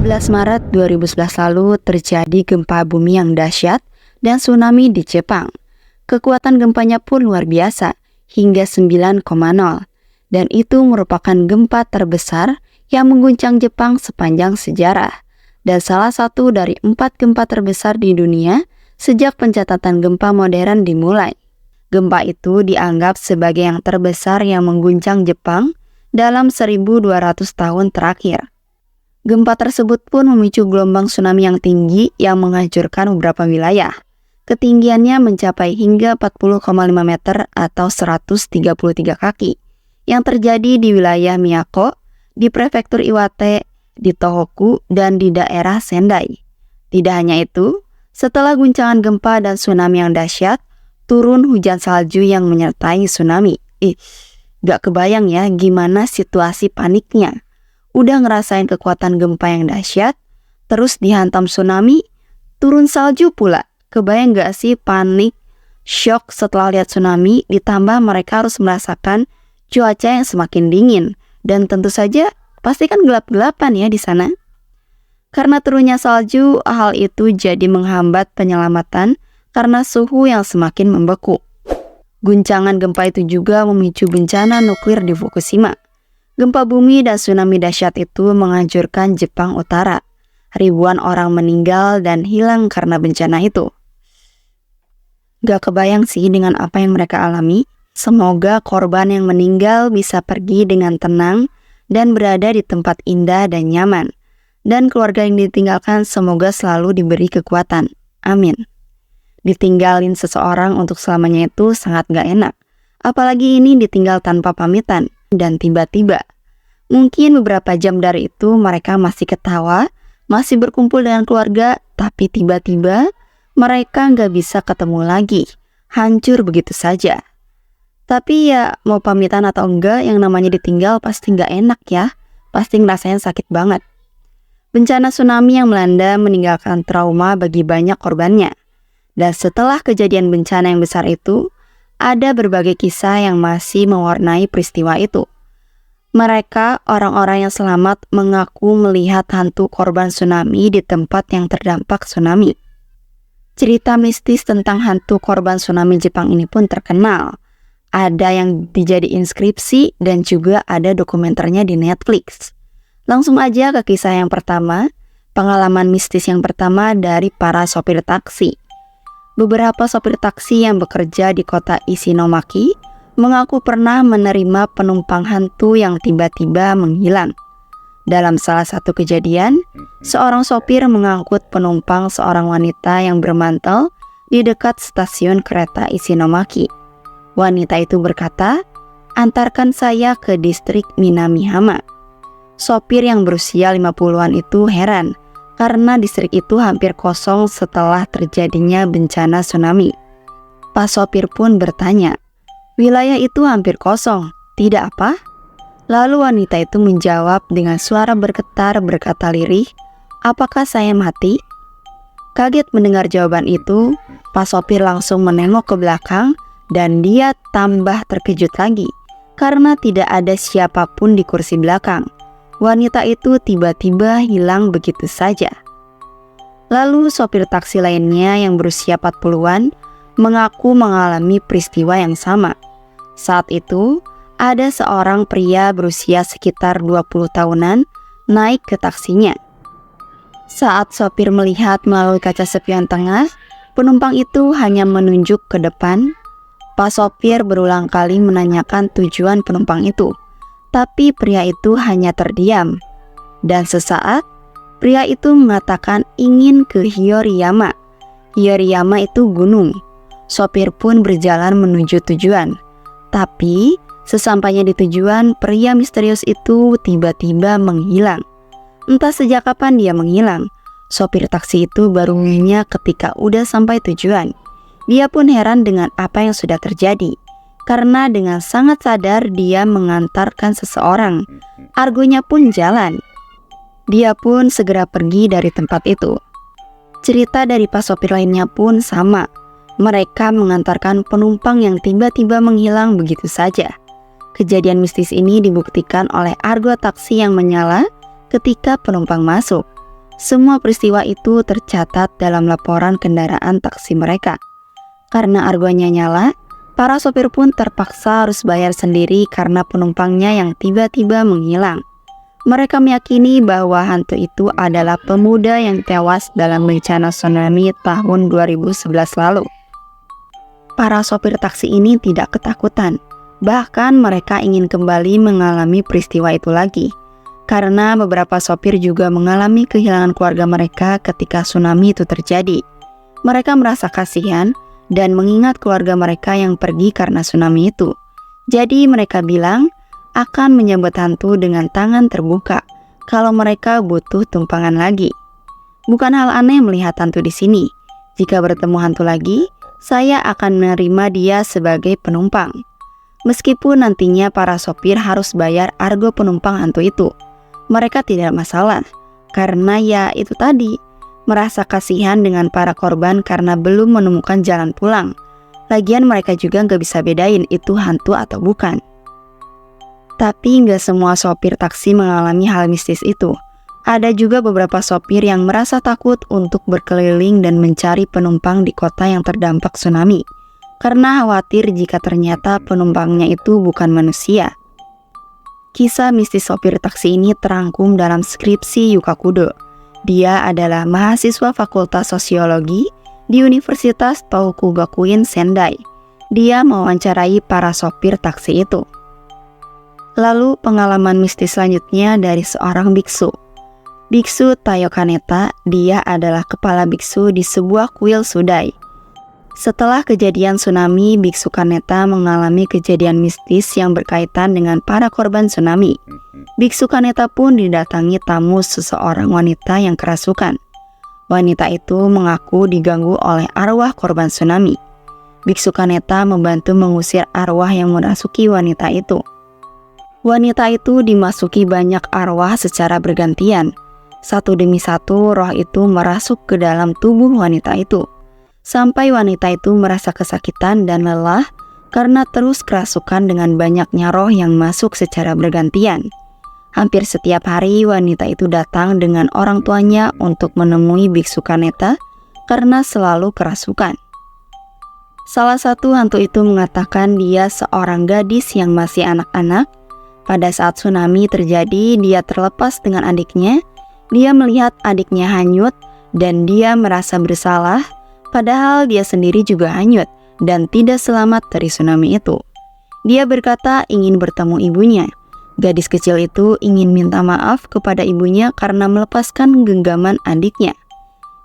11 Maret 2011 lalu terjadi gempa bumi yang dahsyat dan tsunami di Jepang. Kekuatan gempanya pun luar biasa, hingga 9,0. Dan itu merupakan gempa terbesar yang mengguncang Jepang sepanjang sejarah. Dan salah satu dari 4 gempa terbesar di dunia sejak pencatatan gempa modern dimulai. Gempa itu dianggap sebagai yang terbesar yang mengguncang Jepang dalam 1200 tahun terakhir. Gempa tersebut pun memicu gelombang tsunami yang tinggi yang menghancurkan beberapa wilayah. Ketinggiannya mencapai hingga 40,5 meter atau 133 kaki yang terjadi di wilayah Miyako, di prefektur Iwate, di Tohoku, dan di daerah Sendai. Tidak hanya itu, setelah guncangan gempa dan tsunami yang dahsyat, turun hujan salju yang menyertai tsunami. Gak kebayang ya gimana situasi paniknya. Udah ngerasain kekuatan gempa yang dahsyat, terus dihantam tsunami, turun salju pula. Kebayang gak sih panik, shock setelah lihat tsunami, ditambah mereka harus merasakan cuaca yang semakin dingin. Dan tentu saja pasti kan gelap-gelapan ya di sana. Karena turunnya salju, hal itu jadi menghambat penyelamatan karena suhu yang semakin membeku. Guncangan gempa itu juga memicu bencana nuklir di Fukushima. Gempa bumi dan tsunami dahsyat itu menghancurkan Jepang Utara. Ribuan orang meninggal dan hilang karena bencana itu. Gak kebayang sih dengan apa yang mereka alami. Semoga korban yang meninggal bisa pergi dengan tenang dan berada di tempat indah dan nyaman. Dan keluarga yang ditinggalkan semoga selalu diberi kekuatan. Amin. Ditinggalin seseorang untuk selamanya itu sangat gak enak. Apalagi ini ditinggal tanpa pamitan. Dan tiba-tiba, mungkin beberapa jam dari itu mereka masih ketawa, masih berkumpul dengan keluarga, tapi tiba-tiba mereka nggak bisa ketemu lagi, hancur begitu saja. Tapi ya mau pamitan atau enggak, yang namanya ditinggal pasti nggak enak ya, pasti ngerasain sakit banget. Bencana tsunami yang melanda meninggalkan trauma bagi banyak korbannya. Dan setelah kejadian bencana yang besar itu, ada berbagai kisah yang masih mewarnai peristiwa itu. Mereka, orang-orang yang selamat, mengaku melihat hantu korban tsunami di tempat yang terdampak tsunami. Cerita mistis tentang hantu korban tsunami Jepang ini pun terkenal. Ada yang dijadi inskripsi dan juga ada dokumenternya di Netflix. Langsung aja ke kisah yang pertama, pengalaman mistis yang pertama dari para sopir taksi. Beberapa sopir taksi yang bekerja di kota Ishinomaki mengaku pernah menerima penumpang hantu yang tiba-tiba menghilang. Dalam salah satu kejadian, seorang sopir mengangkut penumpang seorang wanita yang bermantel di dekat stasiun kereta Ishinomaki. Wanita itu berkata, "Antarkan saya ke distrik Minamihama." Sopir yang berusia 50-an itu heran karena distrik itu hampir kosong setelah terjadinya bencana tsunami. Pak sopir pun bertanya, "Wilayah itu hampir kosong, tidak apa?" Lalu wanita itu menjawab dengan suara bergetar berkata lirih, "Apakah saya mati?" Kaget mendengar jawaban itu, Pak sopir langsung menengok ke belakang dan dia tambah terkejut lagi karena tidak ada siapapun di kursi belakang. Wanita itu tiba-tiba hilang begitu saja. Lalu sopir taksi lainnya yang berusia 40-an mengaku mengalami peristiwa yang sama. Saat itu, ada seorang pria berusia sekitar 20 tahunan naik ke taksinya. Saat sopir melihat melalui kaca spion tengah, penumpang itu hanya menunjuk ke depan. Pak sopir berulang kali menanyakan tujuan penumpang itu. Tapi pria itu hanya terdiam. Dan sesaat, pria itu mengatakan ingin ke Hiyoriyama. Hiyoriyama itu gunung. Sopir pun berjalan menuju tujuan. Tapi, sesampainya di tujuan, pria misterius itu tiba-tiba menghilang. Entah sejak kapan dia menghilang. Sopir taksi itu baru ngehnya ketika udah sampai tujuan. Dia pun heran dengan apa yang sudah terjadi. Karena dengan sangat sadar dia mengantarkan seseorang. Argonya pun jalan. Dia pun segera pergi dari tempat itu. Cerita dari pas sopir lainnya pun sama. Mereka mengantarkan penumpang yang tiba-tiba menghilang begitu saja. Kejadian mistis ini dibuktikan oleh argo taksi yang menyala ketika penumpang masuk. Semua peristiwa itu tercatat dalam laporan kendaraan taksi mereka. Karena argonya nyala, para sopir pun terpaksa harus bayar sendiri karena penumpangnya yang tiba-tiba menghilang. Mereka meyakini bahwa hantu itu adalah pemuda yang tewas dalam bencana tsunami tahun 2011 lalu. Para sopir taksi ini tidak ketakutan, bahkan mereka ingin kembali mengalami peristiwa itu lagi. Karena beberapa sopir juga mengalami kehilangan keluarga mereka ketika tsunami itu terjadi. Mereka merasa kasihan dan mengingat keluarga mereka yang pergi karena tsunami itu. Jadi mereka bilang akan menyambut hantu dengan tangan terbuka kalau mereka butuh tumpangan lagi. Bukan hal aneh melihat hantu di sini. Jika bertemu hantu lagi, saya akan menerima dia sebagai penumpang. Meskipun nantinya para sopir harus bayar argo penumpang hantu itu, mereka tidak masalah. Karena ya itu tadi, merasa kasihan dengan para korban karena belum menemukan jalan pulang. Lagian mereka juga nggak bisa bedain itu hantu atau bukan. Tapi nggak semua sopir taksi mengalami hal mistis itu. Ada juga beberapa sopir yang merasa takut untuk berkeliling dan mencari penumpang di kota yang terdampak tsunami, karena khawatir jika ternyata penumpangnya itu bukan manusia. Kisah mistis sopir taksi ini terangkum dalam skripsi Yuka Kudo. Dia adalah mahasiswa Fakultas Sosiologi di Universitas Tokugakuin Sendai. Dia mewawancarai para sopir taksi itu. Lalu pengalaman mistis selanjutnya dari seorang biksu. Biksu Tayo Kaneta, dia adalah kepala biksu di sebuah kuil Sudai. Setelah kejadian tsunami, Biksu Kaneta mengalami kejadian mistis yang berkaitan dengan para korban tsunami. Biksu Kaneta pun didatangi tamu seseorang wanita yang kerasukan. Wanita itu mengaku diganggu oleh arwah korban tsunami. Biksu Kaneta membantu mengusir arwah yang merasuki wanita itu. Wanita itu dimasuki banyak arwah secara bergantian. Satu demi satu roh itu merasuk ke dalam tubuh wanita itu. Sampai wanita itu merasa kesakitan dan lelah karena terus kerasukan dengan banyaknya roh yang masuk secara bergantian. Hampir setiap hari wanita itu datang dengan orang tuanya untuk menemui Biksu Kaneta karena selalu kerasukan. Salah satu hantu itu mengatakan dia seorang gadis yang masih anak-anak. Pada saat tsunami terjadi, dia terlepas dengan adiknya. Dia melihat adiknya hanyut dan dia merasa bersalah, padahal dia sendiri juga hanyut dan tidak selamat dari tsunami itu. Dia berkata ingin bertemu ibunya. Gadis kecil itu ingin minta maaf kepada ibunya karena melepaskan genggaman adiknya.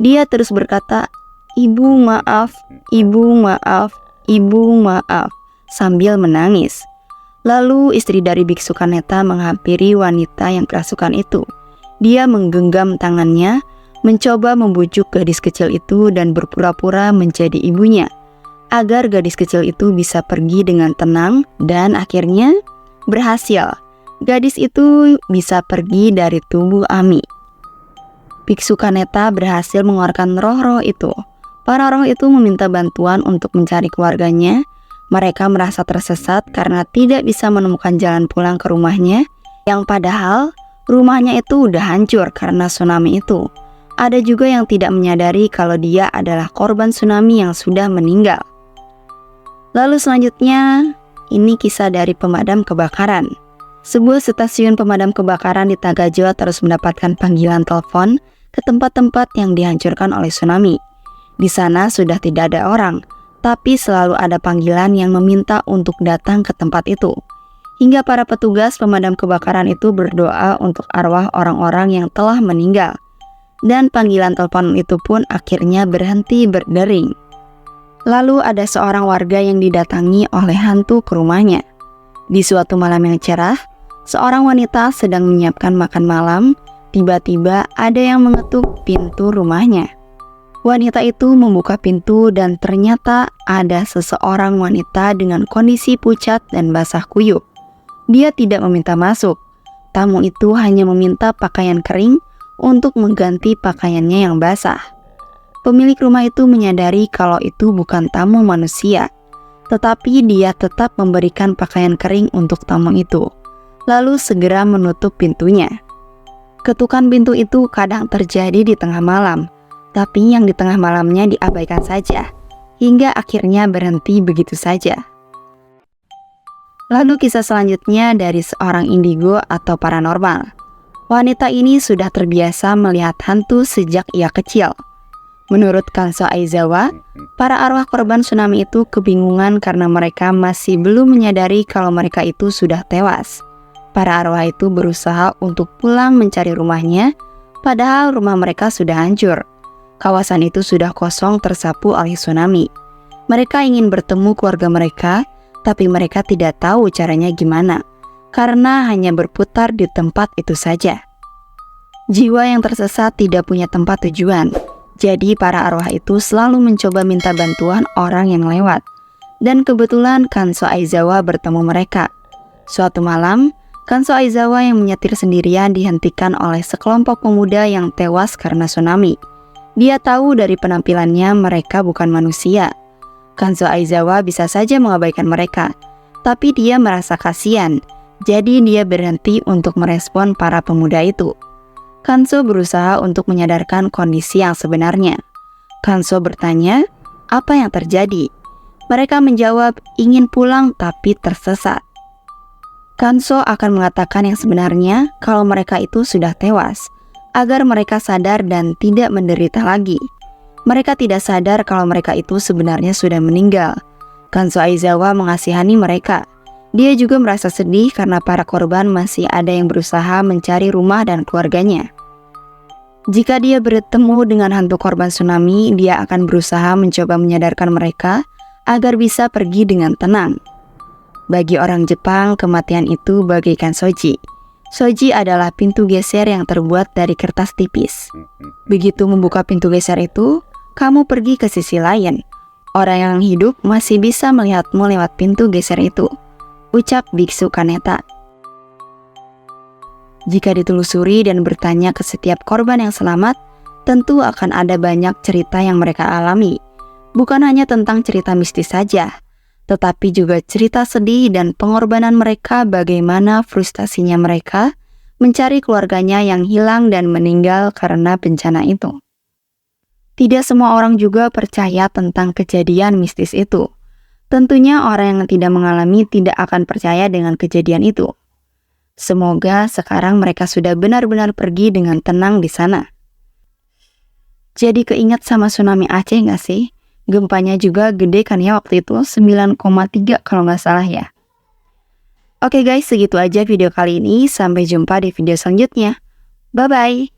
Dia terus berkata, "Ibu maaf, ibu maaf, ibu maaf," sambil menangis. Lalu istri dari Biksu Kaneta menghampiri wanita yang kerasukan itu. Dia menggenggam tangannya, mencoba membujuk gadis kecil itu dan berpura-pura menjadi ibunya, agar gadis kecil itu bisa pergi dengan tenang dan akhirnya berhasil. Gadis itu bisa pergi dari tubuh Ami. Biksu Kaneta berhasil mengeluarkan roh-roh itu. Para roh itu meminta bantuan untuk mencari keluarganya. Mereka merasa tersesat karena tidak bisa menemukan jalan pulang ke rumahnya, yang padahal rumahnya itu udah hancur karena tsunami itu. Ada juga yang tidak menyadari kalau dia adalah korban tsunami yang sudah meninggal. Lalu selanjutnya, ini kisah dari pemadam kebakaran. Sebuah stasiun pemadam kebakaran di Tagajo terus mendapatkan panggilan telepon ke tempat-tempat yang dihancurkan oleh tsunami. Di sana sudah tidak ada orang, tapi selalu ada panggilan yang meminta untuk datang ke tempat itu. Hingga para petugas pemadam kebakaran itu berdoa untuk arwah orang-orang yang telah meninggal. Dan panggilan telepon itu pun akhirnya berhenti berdering. Lalu ada seorang warga yang didatangi oleh hantu ke rumahnya. Di suatu malam yang cerah, seorang wanita sedang menyiapkan makan malam. Tiba-tiba ada yang mengetuk pintu rumahnya. Wanita itu membuka pintu dan ternyata ada seseorang wanita dengan kondisi pucat dan basah kuyup. Dia tidak meminta masuk. Tamu itu hanya meminta pakaian kering untuk mengganti pakaiannya yang basah. Pemilik rumah itu menyadari kalau itu bukan tamu manusia, tetapi dia tetap memberikan pakaian kering untuk tamu itu, lalu segera menutup pintunya. Ketukan pintu itu kadang terjadi di tengah malam, tapi yang di tengah malamnya diabaikan saja, hingga akhirnya berhenti begitu saja. Lalu kisah selanjutnya dari seorang indigo atau paranormal. Wanita ini sudah terbiasa melihat hantu sejak ia kecil. Menurut Kanso Aizawa, para arwah korban tsunami itu kebingungan karena mereka masih belum menyadari kalau mereka itu sudah tewas. Para arwah itu berusaha untuk pulang mencari rumahnya, padahal rumah mereka sudah hancur. Kawasan itu sudah kosong tersapu oleh tsunami. Mereka ingin bertemu keluarga mereka, tapi mereka tidak tahu caranya gimana, karena hanya berputar di tempat itu saja. Jiwa yang tersesat tidak punya tempat tujuan, jadi para arwah itu selalu mencoba minta bantuan orang yang lewat. Dan kebetulan Kanso Aizawa bertemu mereka. Suatu malam, Kanso Aizawa yang menyetir sendirian dihentikan oleh sekelompok pemuda yang tewas karena tsunami. Dia tahu dari penampilannya mereka bukan manusia. Kanso Aizawa bisa saja mengabaikan mereka, tapi dia merasa kasihan, jadi dia berhenti untuk merespon para pemuda itu. Kanso berusaha untuk menyadarkan kondisi yang sebenarnya. Kanso bertanya, apa yang terjadi? Mereka menjawab, ingin pulang tapi tersesat. Kanso akan mengatakan yang sebenarnya kalau mereka itu sudah tewas, agar mereka sadar dan tidak menderita lagi. Mereka tidak sadar kalau mereka itu sebenarnya sudah meninggal. Kanso Aizawa mengasihani mereka. Dia juga merasa sedih karena para korban masih ada yang berusaha mencari rumah dan keluarganya. Jika dia bertemu dengan hantu korban tsunami, dia akan berusaha mencoba menyadarkan mereka agar bisa pergi dengan tenang. Bagi orang Jepang, kematian itu bagaikan soji. Soji adalah pintu geser yang terbuat dari kertas tipis. Begitu membuka pintu geser itu, kamu pergi ke sisi lain. Orang yang hidup masih bisa melihatmu lewat pintu geser itu, ucap Biksu Kaneta. Jika ditelusuri dan bertanya ke setiap korban yang selamat, tentu akan ada banyak cerita yang mereka alami. Bukan hanya tentang cerita mistis saja, tetapi juga cerita sedih dan pengorbanan mereka, bagaimana frustasinya mereka mencari keluarganya yang hilang dan meninggal karena bencana itu. Tidak semua orang juga percaya tentang kejadian mistis itu. Tentunya orang yang tidak mengalami tidak akan percaya dengan kejadian itu. Semoga sekarang mereka sudah benar-benar pergi dengan tenang di sana. Jadi keinget sama tsunami Aceh nggak sih? Gempanya juga gede kan ya waktu itu, 9,3 kalau nggak salah ya. Oke guys, segitu aja video kali ini. Sampai jumpa di video selanjutnya. Bye-bye.